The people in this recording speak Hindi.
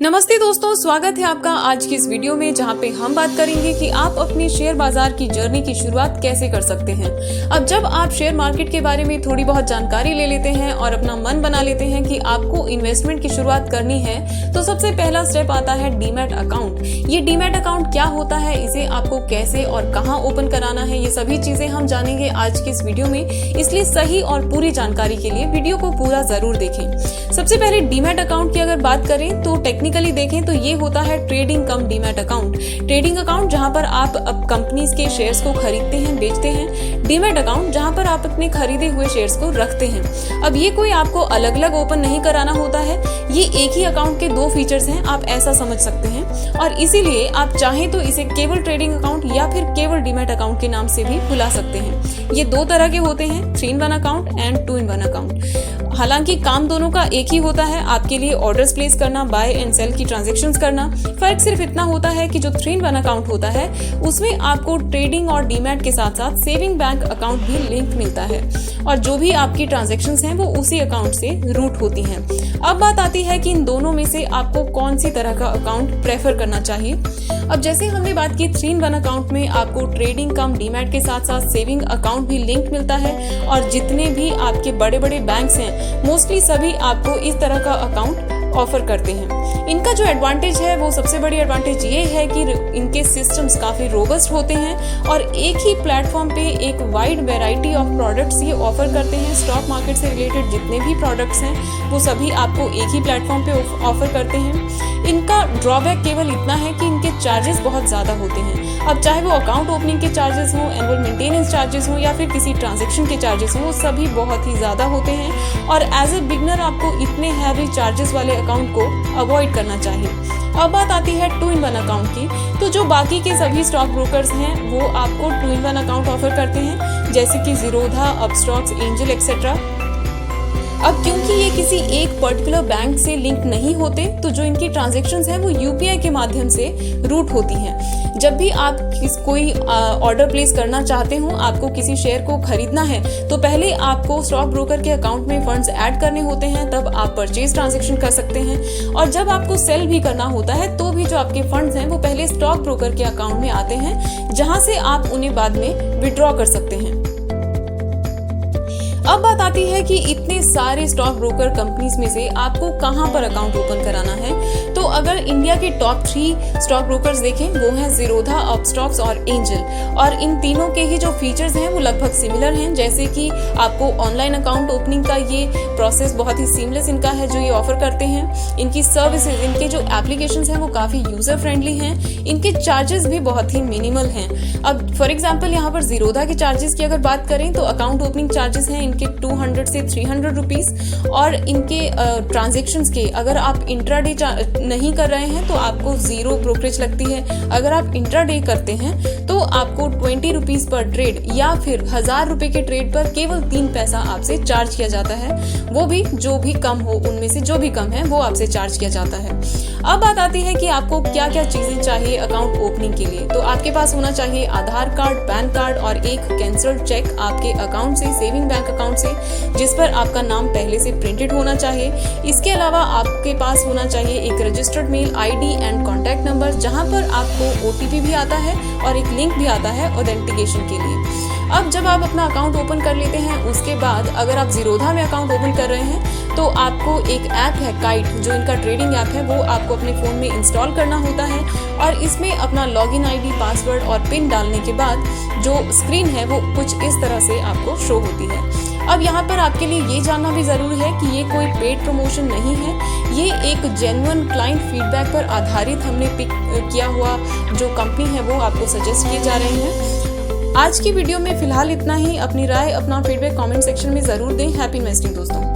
नमस्ते दोस्तों, स्वागत है आपका आज की इस वीडियो में जहां पे हम बात करेंगे कि आप अपने शेयर बाजार की जर्नी की शुरुआत कैसे कर सकते हैं। अब जब आप शेयर मार्केट के बारे में थोड़ी बहुत जानकारी ले लेते हैं और अपना मन बना लेते हैं कि आपको इन्वेस्टमेंट की शुरुआत करनी है, तो सबसे पहला स्टेप आता है डीमैट अकाउंट। ये डीमैट अकाउंट क्या होता है, इसे आपको कैसे और कहाँ ओपन कराना है, ये सभी चीजें हम जानेंगे आज की इस वीडियो में। इसलिए सही और पूरी जानकारी के लिए वीडियो को पूरा जरूर देखें। सबसे पहले डीमैट अकाउंट की अगर बात करें तो टेक्निकली देखें तो ये होता है ट्रेडिंग कम डीमैट अकाउंट। ट्रेडिंग अकाउंट जहां पर आप अब कंपनीज के शेयर्स को खरीदते हैं, बेचते हैं। डीमैट अकाउंट जहां पर आप अपने खरीदे हुए शेयर्स को रखते हैं। अब ये कोई आपको अलग अलग ओपन नहीं कराना होता है, ये एक ही अकाउंट के दो फीचर्स हैं, आप ऐसा समझ सकते हैं। और इसीलिए आप चाहें तो इसे केवल ट्रेडिंग अकाउंट या फिर केवल डीमैट अकाउंट के नाम से भी बुला सकते हैं। ये दो तरह के होते हैं, 3-in-1 account and 2-in-1 account. हालांकि काम दोनों का एक ही होता है, आपके लिए ऑर्डर्स प्लेस करना, बाय एंड सेल की ट्रांजैक्शंस करना। फर्क सिर्फ इतना होता है कि जो 3-in-1 अकाउंट होता है उसमें आपको ट्रेडिंग और डीमैट के साथ साथ सेविंग बैंक अकाउंट भी लिंक मिलता है और जो भी आपकी ट्रांजैक्शंस हैं वो उसी अकाउंट से रूट होती हैं। अब बात आती है कि इन दोनों में से आपको कौन सी तरह का अकाउंट प्रेफर करना चाहिए। अब जैसे हमने बात की 3-in-1 अकाउंट में आपको ट्रेडिंग कम डीमैट के साथ साथ सेविंग अकाउंट भी लिंक मिलता है और जितने भी आपके बड़े बड़े बैंक्स हैं मोस्टली सभी आपको इस तरह का अकाउंट ऑफर करते हैं। इनका जो एडवांटेज है वो सबसे बड़ी एडवांटेज ये है कि इनके सिस्टम्स काफी रोबस्ट होते हैं और एक ही प्लेटफॉर्म पे एक वाइड वैरायटी ऑफ प्रोडक्ट्स ये ऑफर करते हैं। स्टॉक मार्केट से रिलेटेड जितने भी प्रोडक्ट्स हैं वो सभी आपको एक ही प्लेटफॉर्म पे ऑफर करते हैं। इनका ड्रॉबैक केवल इतना है कि इनके चार्जेस बहुत ज्यादा होते हैं। अब चाहे वो अकाउंट ओपनिंग के चार्जेस हों, एनुअल मेंटेनेंस चार्जेस हों या फिर किसी ट्रांजेक्शन के चार्जेस हों, वो सभी बहुत ही ज्यादा होते हैं और एज ए बिगनर आपको इतने हैवी चार्जेस वाले अकाउंट को अवॉइड करना चाहिए। अब बात आती है 2-in-1 अकाउंट की, तो जो बाकी के सभी स्टॉक ब्रोकर्स हैं वो आपको 2-in-1 अकाउंट ऑफर करते हैं, जैसे कि जीरोधा, अपस्टॉक्स, एंजल एक्सेट्रा। अब क्योंकि ये किसी एक पर्टिकुलर बैंक से लिंक नहीं होते तो जो इनकी ट्रांजैक्शंस हैं वो यूपीआई के माध्यम से रूट होती हैं। जब भी आप कोई ऑर्डर प्लेस करना चाहते हो, आपको किसी शेयर को खरीदना है तो पहले आपको स्टॉक ब्रोकर के अकाउंट में फंड्स ऐड करने होते हैं, तब आप परचेज ट्रांजैक्शन कर सकते हैं। और जब आपको सेल भी करना होता है तो भी जो आपके फंड्स हैं वो पहले स्टॉक ब्रोकर के अकाउंट में आते हैं, जहां से आप उन्हें बाद में विड्रॉ कर सकते हैं। अब बात आती है कि इतने सारे स्टॉक ब्रोकर कंपनीज में से आपको कहां पर अकाउंट ओपन कराना है। तो अगर इंडिया के टॉप 3 स्टॉक ब्रोकर्स देखें वो हैं जीरोधा, अपस्टॉक्स और एंजल, और इन तीनों के ही जो फीचर्स हैं वो लगभग सिमिलर हैं। जैसे कि आपको ऑनलाइन अकाउंट ओपनिंग का ये प्रोसेस बहुत ही सीमलेस इनका है जो ये ऑफर करते हैं। इनकी सर्विसेज, इनके जो एप्लीकेशंस हैं वो काफी यूजर फ्रेंडली हैं। इनके चार्जेस भी बहुत ही मिनिमल हैं। अब फॉर एग्जाम्पल यहाँ पर जीरोधा के चार्जेस की अगर बात करें तो अकाउंट ओपनिंग चार्जेस हैं इनके 200 से 300 रुपीज और इनके ट्रांजेक्शन्स के अगर आप इंट्राडे नहीं कर रहे हैं तो आपको 0 ब्रोकरेज लगती है। अगर आप इंट्राडे करते हैं तो आपको 20 रुपीज पर ट्रेड या फिर 1000 रुपए के ट्रेड पर केवल 3 पैसा आपसे चार्ज किया जाता है। वो भी जो भी कम हो, उनमें से जो भी कम है वो आपसे चार्ज किया जाता है। अब बात आती है कि आपको क्या क्या चीजें चाहिए अकाउंट ओपनिंग के लिए। तो आपके पास होना चाहिए आधार कार्ड, पैन कार्ड और एक कैंसल्ड चेक आपके अकाउंट से, सेविंग बैंक अकाउंट से, जिस पर आपका नाम पहले से प्रिंटेड होना चाहिए। इसके अलावा आपके पास होना चाहिए एक registered mail ID and contact number, जहां पर आपको ओटीपी भी आता है और एक लिंक भी आता है ऑथेंटिकेशन के लिए। अब जब आप अपना अकाउंट ओपन कर लेते हैं उसके बाद अगर आप जीरोधा में अकाउंट ओपन कर रहे हैं तो आपको एक ऐप है काइट, जो इनका ट्रेडिंग ऐप है, वो आपको अपने फ़ोन में इंस्टॉल करना होता है और इसमें अपना लॉगिन आईडी, पासवर्ड और पिन डालने के बाद जो स्क्रीन है वो कुछ इस तरह से आपको शो होती है। अब यहाँ पर आपके लिए ये जानना भी ज़रूरी है कि ये कोई पेड प्रमोशन नहीं है, ये एक जेन्युइन क्लाइंट फीडबैक पर आधारित हमने पिक किया हुआ जो कंपनी है वो आपको सजेस्ट किए जा रहे हैं। आज की वीडियो में फिलहाल इतना ही। अपनी राय, अपना फीडबैक कमेंट सेक्शन में ज़रूर दें। हैप्पी इन्वेस्टिंग दोस्तों।